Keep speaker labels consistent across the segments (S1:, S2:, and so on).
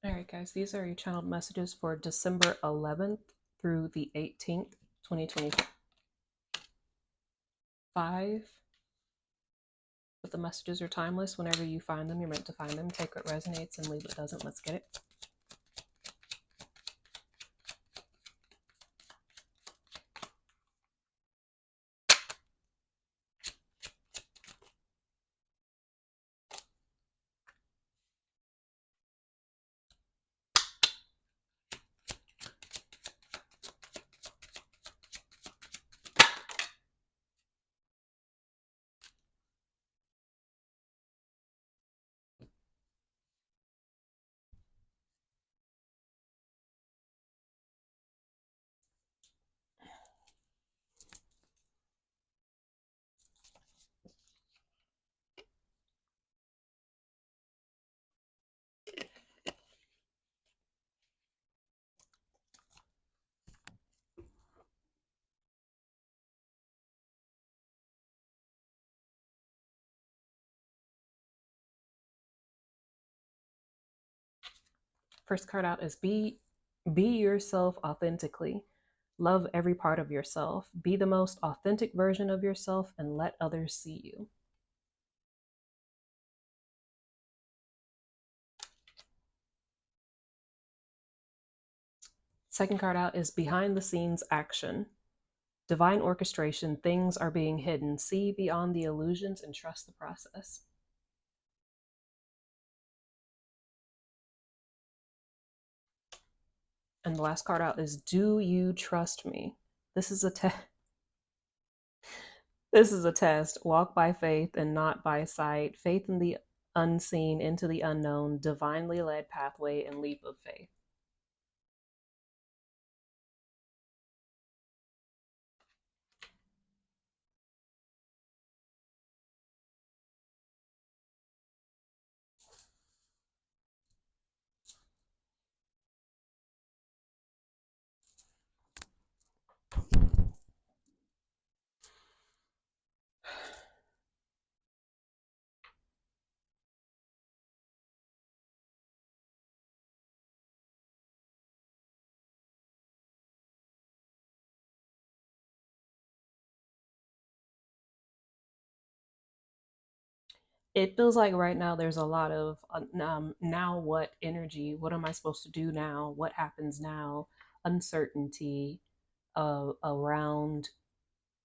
S1: All right, guys, these are your channeled messages for December 11th through the 18th, 2025. But the messages are timeless. Whenever you find them, you're meant to find them. Take what resonates and leave what doesn't. Let's get it. First card out is be yourself authentically. Love every part of yourself. Be the most authentic version of yourself and let others see you. Second card out is behind the scenes action. Divine orchestration, things are being hidden. See beyond the illusions and trust the process. And the last card out is do you trust me? This is a test. This is a test. Walk by faith and not by sight. Faith in the unseen into the unknown, divinely led pathway and leap of faith. It feels like right now there's a lot of now what energy. What am I supposed to do now? What happens now? Uncertainty around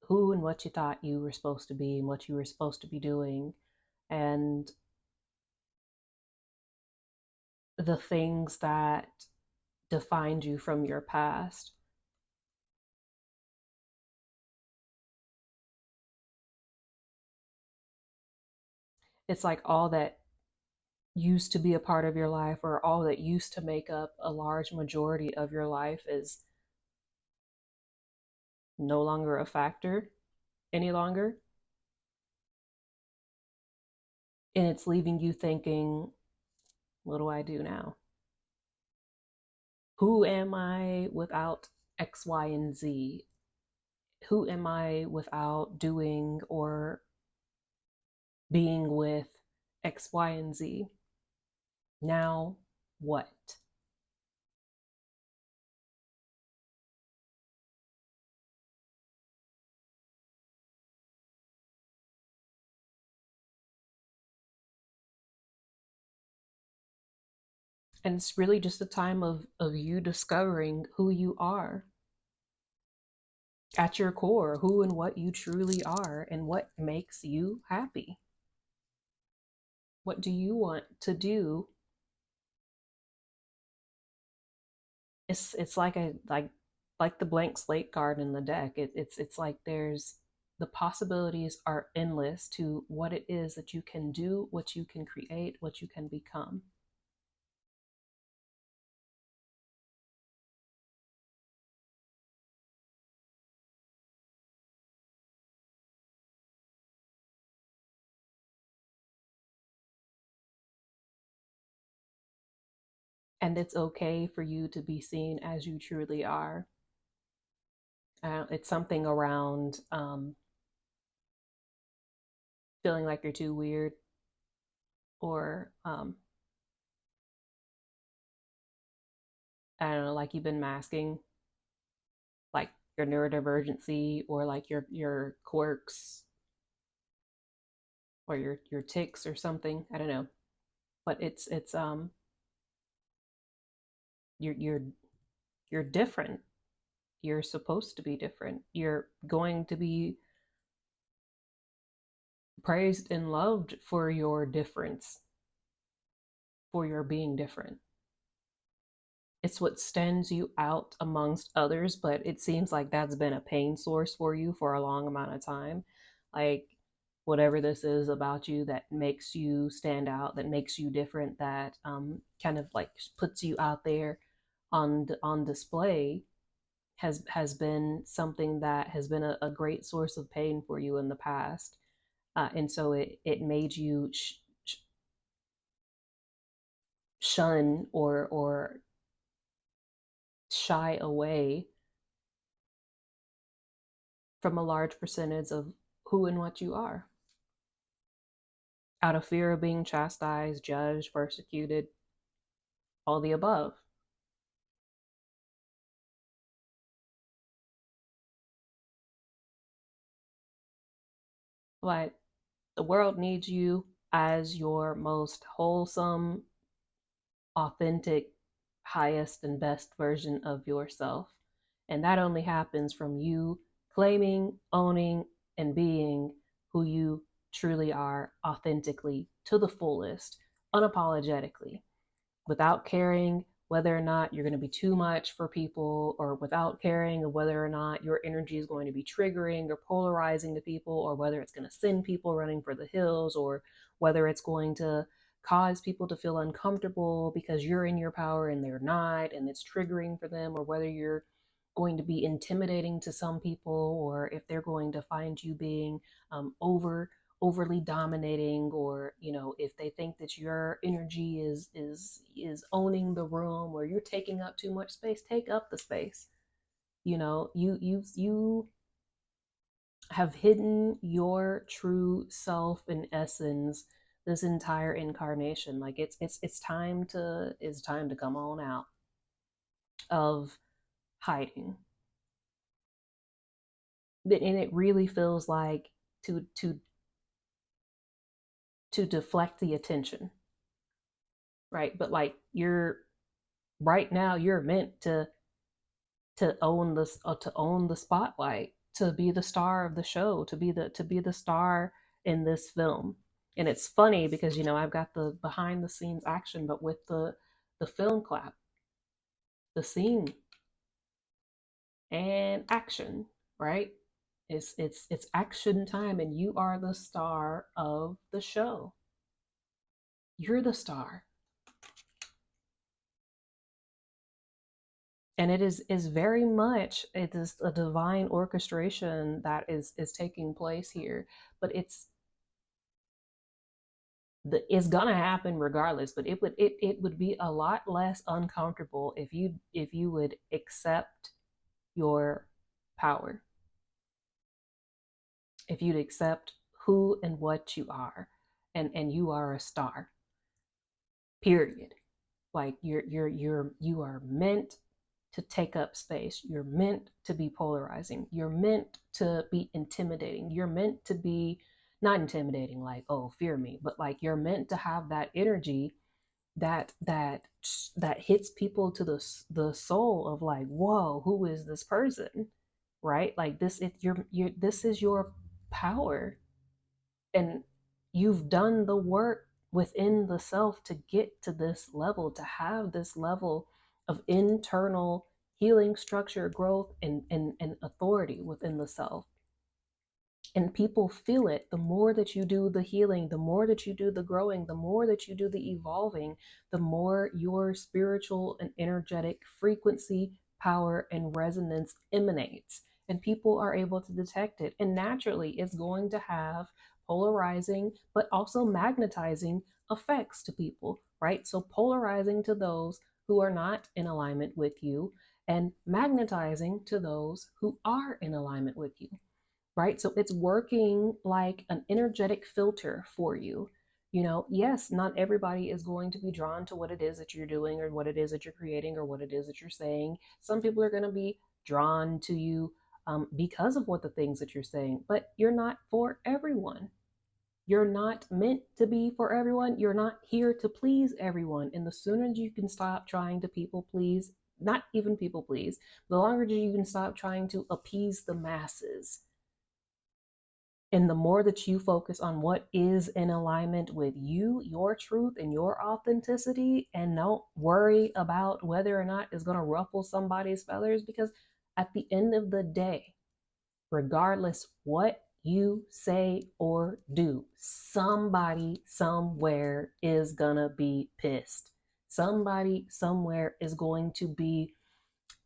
S1: who and what you thought you were supposed to be and what you were supposed to be doing, and the things that defined you from your past. It's like all that used to be a part of your life or all that used to make up a large majority of your life is no longer a factor any longer. And it's leaving you thinking, what do I do now? Who am I without X, Y, and Z? Who am I without doing or being with X, Y, and Z? Now what? And it's really just a time of you discovering who you are at your core, who and what you truly are, and what makes you happy. What do you want to do? It's like a like the blank slate card in the deck. It's like there's the possibilities are endless to what it is that you can do, what you can create, what you can become. And it's okay for you to be seen as you truly are. It's something around feeling like you're too weird or I don't know, like you've been masking like your neurodivergency or like your quirks or your ticks or something. I don't know. But it's you're you're different. You're supposed to be different. You're going to be praised and loved for your difference, for your being different. It's what stands you out amongst others, but it seems like that's been a pain source for you for a long amount of time. Like whatever this is about you that makes you stand out, that makes you different, that kind of like puts you out there on display has been something that has been a great source of pain for you in the past, and so it made you shun or shy away from a large percentage of who and what you are out of fear of being chastised, judged, persecuted, all the above. Like the world needs you as your most wholesome, authentic, highest, and best version of yourself. And that only happens from you claiming, owning, and being who you truly are authentically to the fullest, unapologetically, without caring whether or not you're going to be too much for people, or without caring of whether or not your energy is going to be triggering or polarizing to people, or whether it's going to send people running for the hills, or whether it's going to cause people to feel uncomfortable because you're in your power and they're not and it's triggering for them, or whether you're going to be intimidating to some people, or if they're going to find you being overly dominating, or if they think that your energy is owning the room, or you're taking up too much space, take up the space. You have hidden your true self and essence this entire incarnation. Like it's time to come on out of hiding. And it really feels like to deflect the attention, right? But like you're right now, you're meant to own the spotlight, to be the star of the show, to be the star in this film. And it's funny because I've got the behind the scenes action, but with the film clap, the scene and action, right? It's action time, and you are the star of the show. You're the star. And it is very much, it is a divine orchestration that is taking place here. But it's gonna happen regardless. But it would be a lot less uncomfortable if you would accept your power, if you'd accept who and what you are, and you are a star, period. Like you are meant to take up space. You're meant to be polarizing. You're meant to be intimidating. You're meant to be not intimidating like, oh, fear me, but like you're meant to have that energy that hits people to the soul of like, whoa, who is this person? Right? Like this, if you're this is your power, and you've done the work within the self to get to this level, to have this level of internal healing, structure, growth, and authority within the self. And people feel it. The more that you do the healing, the more that you do the growing, the more that you do the evolving, the more your spiritual and energetic frequency, power, and resonance emanates. And people are able to detect it. And naturally, it's going to have polarizing, but also magnetizing effects to people, right? So, polarizing to those who are not in alignment with you, and magnetizing to those who are in alignment with you, right? So it's working like an energetic filter for you. Yes, not everybody is going to be drawn to what it is that you're doing or what it is that you're creating or what it is that you're saying. Some people are going to be drawn to you because of what the things that you're saying, but you're not for everyone. You're not meant to be for everyone. You're not here to please everyone. And the sooner you can stop trying to people please, not even people please, the longer you can stop trying to appease the masses, and the more that you focus on what is in alignment with you, your truth, and your authenticity, and don't worry about whether or not it's going to ruffle somebody's feathers, because at the end of the day, regardless what you say or do, somebody somewhere is going to be pissed. Somebody somewhere is going to be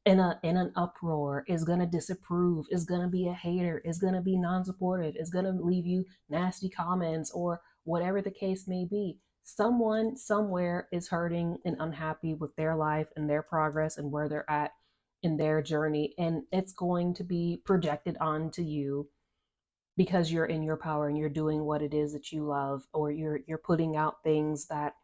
S1: in an uproar, is going to disapprove, is going to be a hater, is going to be non-supportive, is going to leave you nasty comments or whatever the case may be. Someone somewhere is hurting and unhappy with their life and their progress and where they're at in their journey, and it's going to be projected onto you because you're in your power and you're doing what it is that you love, or you're putting out things that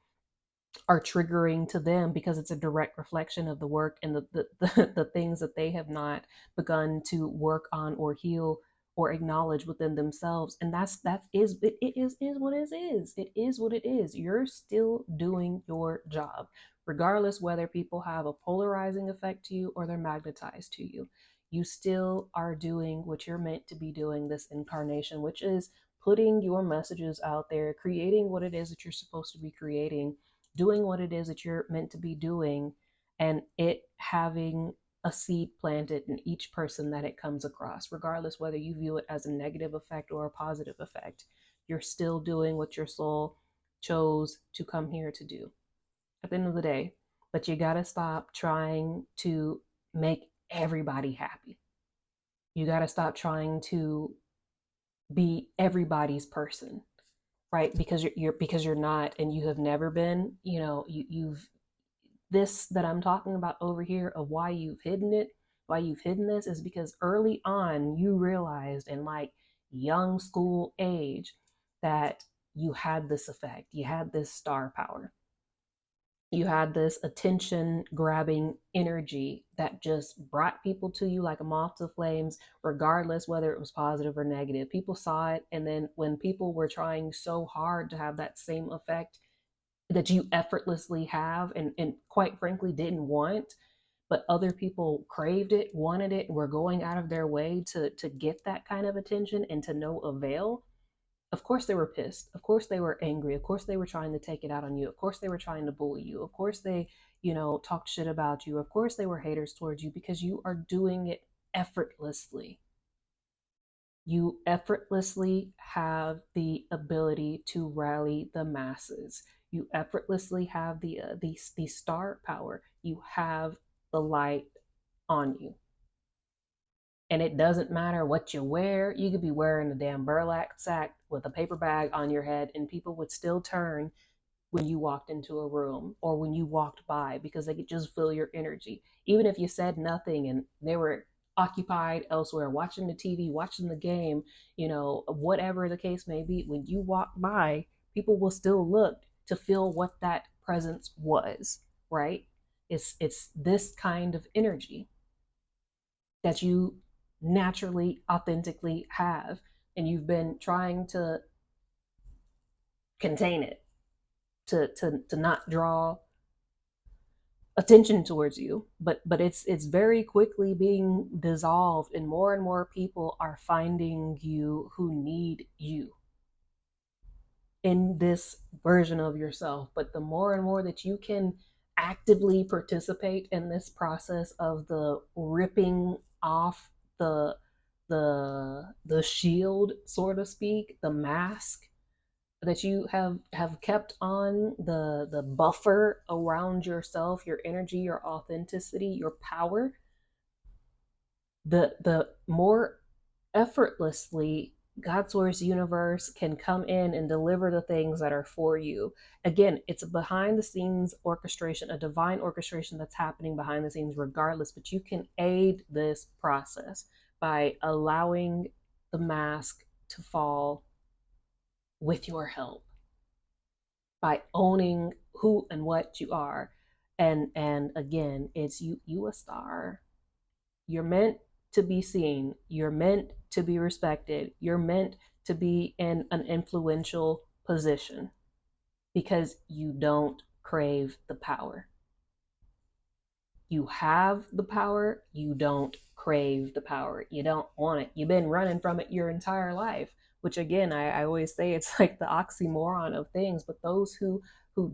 S1: are triggering to them because it's a direct reflection of the work and the things that they have not begun to work on or heal or acknowledge within themselves. And that is it is what it is. It is what it is. You're still doing your job, regardless whether people have a polarizing effect to you or they're magnetized to you. You still are doing what you're meant to be doing this incarnation, which is putting your messages out there, creating what it is that you're supposed to be creating, doing what it is that you're meant to be doing, and it having a seed planted in each person that it comes across, regardless whether you view it as a negative effect or a positive effect. You're still doing what your soul chose to come here to do at the end of the day. But you got to stop trying to make everybody happy. You got to stop trying to be everybody's person, right? Because you're not, and you have never been. You've this that I'm talking about over here of why you've hidden it, why you've hidden this, is because early on you realized in like young school age that you had this effect, you had this star power, you had this attention grabbing energy that just brought people to you like a moth to flames, regardless whether it was positive or negative. People saw it, and then when people were trying so hard to have that same effect that you effortlessly have, and quite frankly didn't want, but other people craved it, wanted it, were going out of their way to get that kind of attention and to no avail. Of course they were pissed, of course they were angry, of course they were trying to take it out on you, of course they were trying to bully you, of course they talked shit about you, of course they were haters towards you, because you are doing it effortlessly. You effortlessly have the ability to rally the masses. You effortlessly have the star power. You have the light on you. And it doesn't matter what you wear. You could be wearing a damn burlap sack with a paper bag on your head, and people would still turn when you walked into a room or when you walked by, because they could just feel your energy. Even if you said nothing and they were occupied elsewhere, watching the TV, watching the game, whatever the case may be, when you walk by, people will still look to feel what that presence was, right? It's this kind of energy that you naturally, authentically have, and you've been trying to contain it, to not draw attention towards you, but it's very quickly being dissolved, and more people are finding you who need you in this version of yourself. But the more and more that you can actively participate in this process of the ripping off the shield, so to speak, the mask that you have kept on, the buffer around yourself, your energy, your authenticity, your power, the more effortlessly God source universe can come in and deliver the things that are for you. Again, it's a behind the scenes orchestration, a divine orchestration that's happening behind the scenes regardless, but you can aid this process by allowing the mask to fall with your help. by owning who and what you are. And again, it's you a star. You're meant to be seen. You're meant to be respected. You're meant to be in an influential position because you don't crave the power. You have the power, you don't crave the power. You don't want it. You've been running from it your entire life, which again, I always say it's like the oxymoron of things. But those who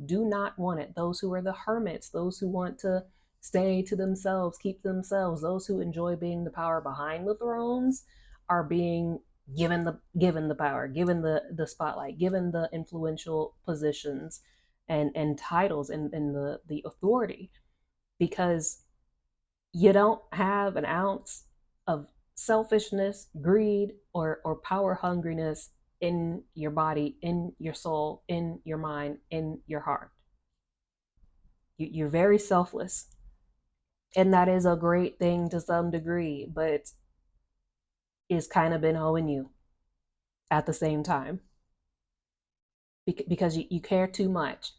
S1: do not want it, those who are the hermits, those who want to stay to themselves, keep themselves, those who enjoy being the power behind the thrones are being given the power, given the spotlight, given the influential positions and titles and the authority, because you don't have an ounce of selfishness, greed, or power hungriness in your body, in your soul, in your mind, in your heart. You're very selfless. And that is a great thing to some degree, but it's kind of been hoeing you at the same time because you care too much.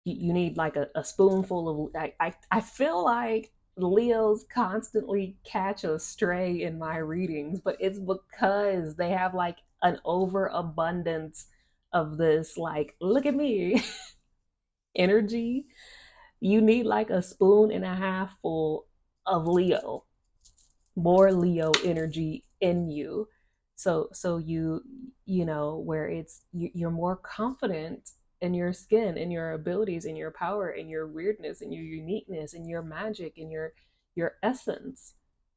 S1: You need like a spoonful of I feel like Leos constantly catch a stray in my readings, but it's because they have like an overabundance of this like look at me energy. You need like a spoon and a half full of Leo, more Leo energy in you. So you know where it's you're more confident in your skin, in your abilities, in your power, in your weirdness, in your uniqueness, in your magic, in your essence,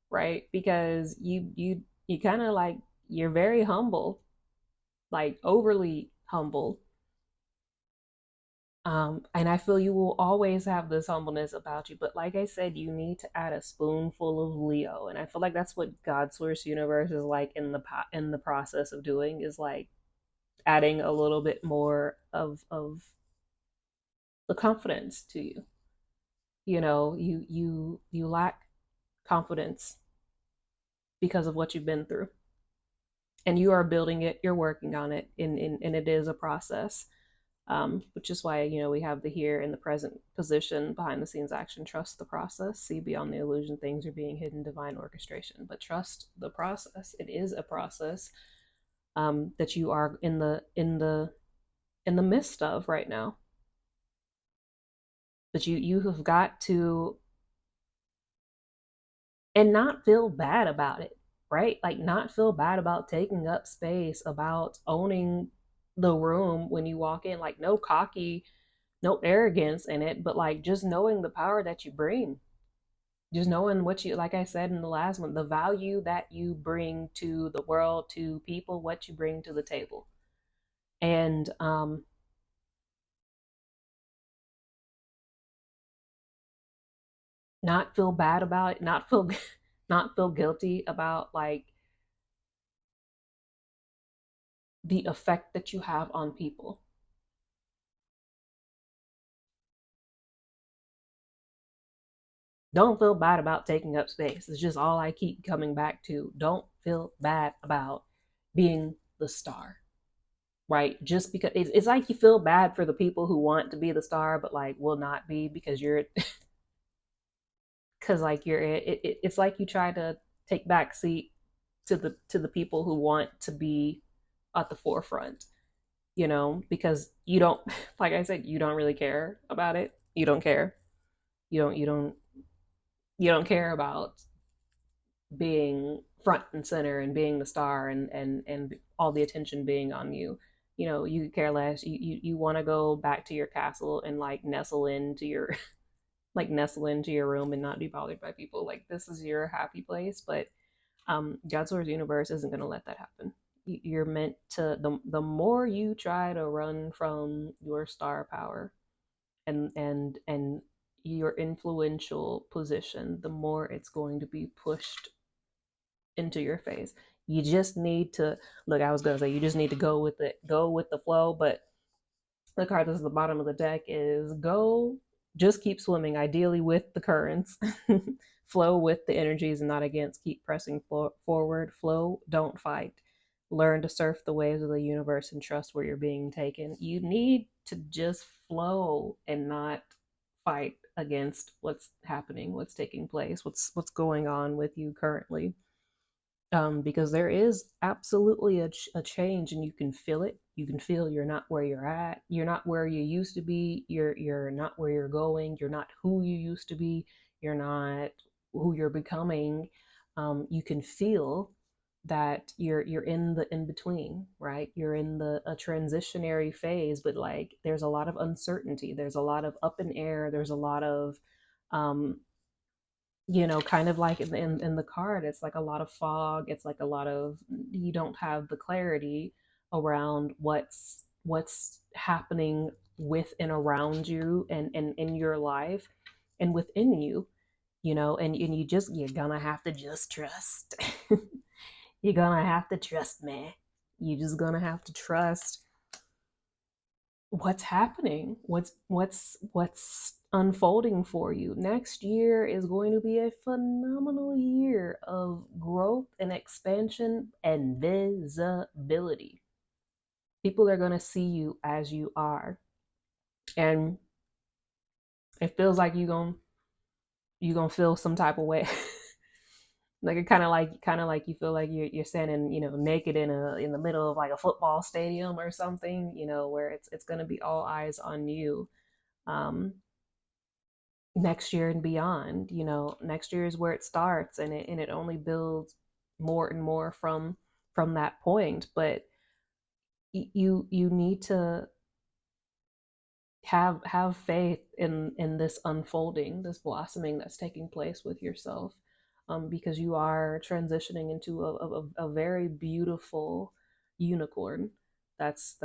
S1: right? Because you kind of like you're very humble, like overly humble. And I feel you will always have this humbleness about you. But like I said, you need to add a spoonful of Leo. And I feel like that's what God Source Universe is like in the process of doing, is like adding a little bit more of the confidence to you. You know, you lack confidence because of what you've been through. And you are building it, you're working on it, and it is a process. Which is why we have the here in the present position, behind the scenes action. Trust the process, see beyond the illusion, things are being hidden, divine orchestration. But trust the process. It is a process that you are in the midst of right now. But you have got to, and not feel bad about it, right? Like not feel bad about taking up space, about owning the room when you walk in. Like no cocky, no arrogance in it, but like just knowing the power that you bring, just knowing what you, like I said in the last one, the value that you bring to the world, to people, what you bring to the table. And not feel bad about it, not feel not feel guilty about like the effect that you have on people. Don't feel bad about taking up space. It's just all I keep coming back to. Don't feel bad about being the star, right? Just because it's like you feel bad for the people who want to be the star but like will not be because you're because like it's like you try to take back seat to the people who want to be at the forefront, because you don't like I said, you don't really care about it. You don't care. You don't care about being front and center and being the star and all the attention being on you. You care less. You want to go back to your castle and like nestle into your like nestle into your room and not be bothered by people. Like this is your happy place. But God's Source Universe isn't going to let that happen. You're meant to, the more you try to run from your star power and your influential position, the more it's going to be pushed into your face. You just need to look. I was gonna say you just need to go with it, go with the flow. But the card that's at the bottom of the deck is go. Just keep swimming, ideally with the currents. Flow with the energies and not against. Keep pressing forward. Flow. Don't fight. Learn to surf the waves of the universe and trust where you're being taken. You need to just flow and not fight against what's happening, what's taking place, what's going on with you currently. Because there is absolutely a change, and you can feel it. You can feel you're not where you're at. You're not where you used to be. You're not where you're going. You're not who you used to be. You're not who you're becoming. You can feel that you're in the in between, right? You're in the a transitionary phase, but like there's a lot of uncertainty. There's a lot of up in air. There's a lot of um, kind of like in the card, it's like a lot of fog. It's like a lot of, you don't have the clarity around what's happening with and around you and in your life and within you, and you're gonna have to just trust. You're gonna have to trust, man. You're just gonna have to trust what's happening, what's unfolding for you. Next year is going to be a phenomenal year of growth and expansion and visibility. People are going to see you as you are, and it feels like you going to feel some type of way. Like it kind of like you feel like you're standing, naked in the middle of like a football stadium or something, where it's going to be all eyes on you. um Next year and beyond. Next year is where it starts, and it only builds more and more from that point. But you need to have faith in this unfolding, this blossoming that's taking place with yourself, because you are transitioning into a very beautiful unicorn that's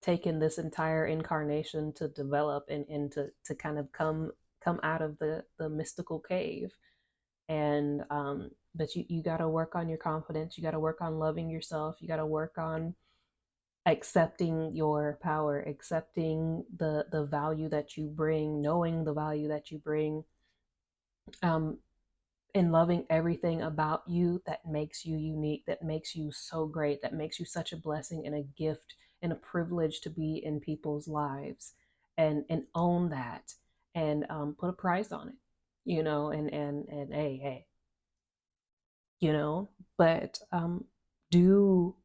S1: taken this entire incarnation to develop and to kind of come out of the mystical cave. And but you got to work on your confidence. You got to work on loving yourself. You got to work on accepting your power, accepting the value that you bring, knowing the value that you bring, um, and loving everything about you that makes you unique, that makes you so great, that makes you such a blessing and a gift and a privilege to be in people's lives, and own that, and put a price on it, and hey, but do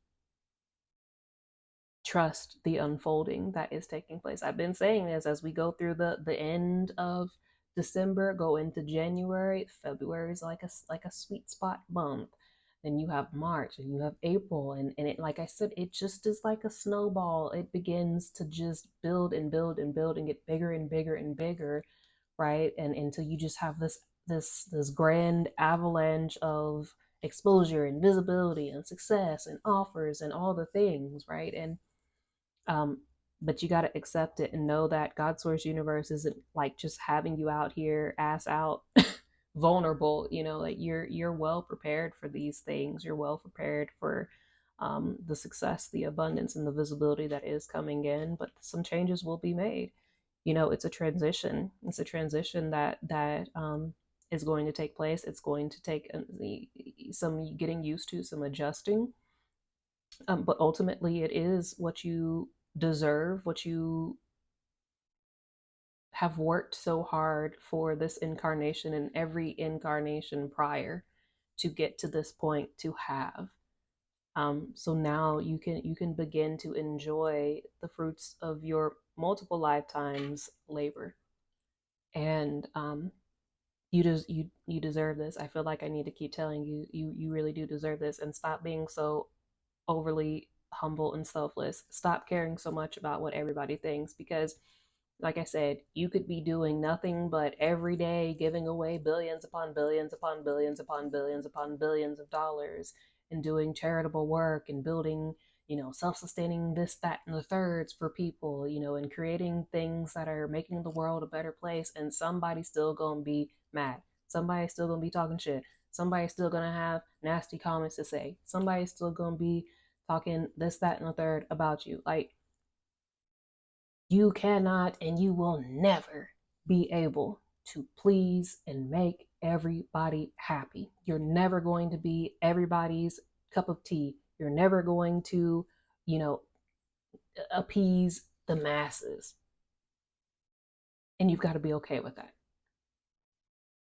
S1: trust the unfolding that is taking place. I've been saying this as we go through the end of December, go into January. February is like a sweet spot month. Then you have March and you have April, and it, like I said, it just is like a snowball. It begins to just build and build and build and get bigger and bigger and bigger, right? And until you just have this grand avalanche of exposure and visibility and success and offers and all the things, right? And um, but you got to accept it and know that God source universe isn't like just having you out here ass out vulnerable. Like you're well prepared for these things. You're well prepared for the success, the abundance, and the visibility that is coming in. But some changes will be made. It's a transition. It's a transition that is going to take place. It's going to take some getting used to, some adjusting, but ultimately it is what you deserve, what you have worked so hard for this incarnation and every incarnation prior to get to this point to have. So now you can begin to enjoy the fruits of your multiple lifetimes labor, and you deserve this. I feel like I need to keep telling you, you really do deserve this, and stop being so overly humble and selfless. Stop caring so much about what everybody thinks, because like I said, you could be doing nothing but every day giving away billions upon billions upon billions upon billions upon billions of dollars, and doing charitable work and building, self-sustaining this, that, and the thirds for people, and creating things that are making the world a better place. And somebody's still gonna be mad. Somebody's still gonna be talking shit. Somebody's still gonna have nasty comments to say. Somebody's still gonna be talking this, that, and the third about you. Like, you cannot and you will never be able to please and make everybody happy. You're never going to be everybody's cup of tea. You're never going to, you know, appease the masses. And you've got to be okay with that.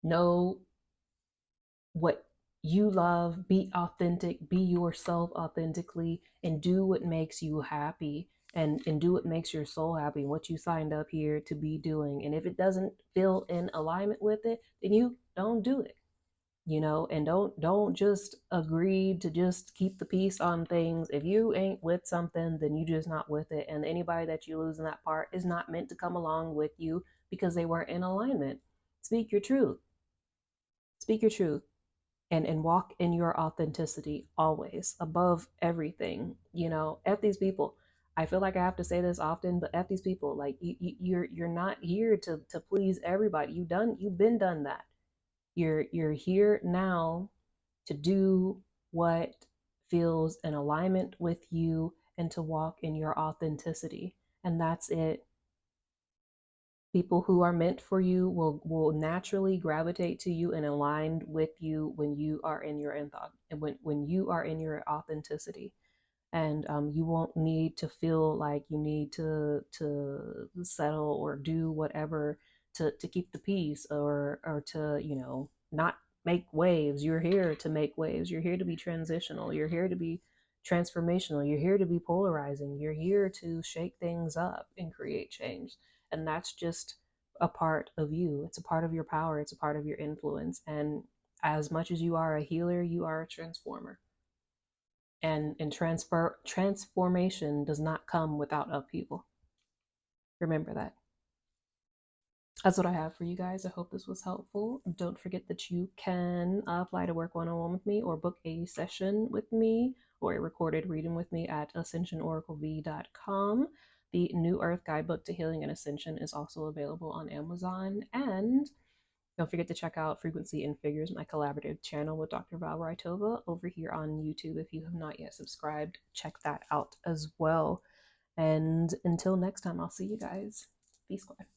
S1: Know what you love, be authentic, be yourself authentically, and do what makes you happy, and do what makes your soul happy and what you signed up here to be doing. And if it doesn't feel in alignment with it, then you don't do it. And don't just agree to just keep the peace on things. If you ain't with something, then you just not with it. And anybody that you lose in that part is not meant to come along with you because they weren't in alignment. Speak your truth. Speak your truth, and walk in your authenticity always above everything. F these people. I feel like I have to say this often, but F these people. Like, you're not here to please everybody. You've been done that. You're here now to do what feels in alignment with you and to walk in your authenticity. And that's it. People who are meant for you will naturally gravitate to you and align with you when you are in your thought and when you are in your authenticity. And you won't need to feel like you need to settle or do whatever to keep the peace, or to not make waves. You're here to make waves. You're here to be transitional. You're here to be transformational. You're here to be polarizing. You're here to shake things up and create change. And that's just a part of you. It's a part of your power. It's a part of your influence. And as much as you are a healer, you are a transformer. And transformation does not come without upheaval. Remember that. That's what I have for you guys. I hope this was helpful. Don't forget that you can apply to work one-on-one with me, or book a session with me, or a recorded reading with me at ascensionoraclev.com. The New Earth Guidebook to Healing and Ascension is also available on Amazon. And don't forget to check out Frequency and Figures, my collaborative channel with Dr. Val Raitova, over here on YouTube. If you have not yet subscribed, check that out as well. And until next time, I'll see you guys. Peace, squad.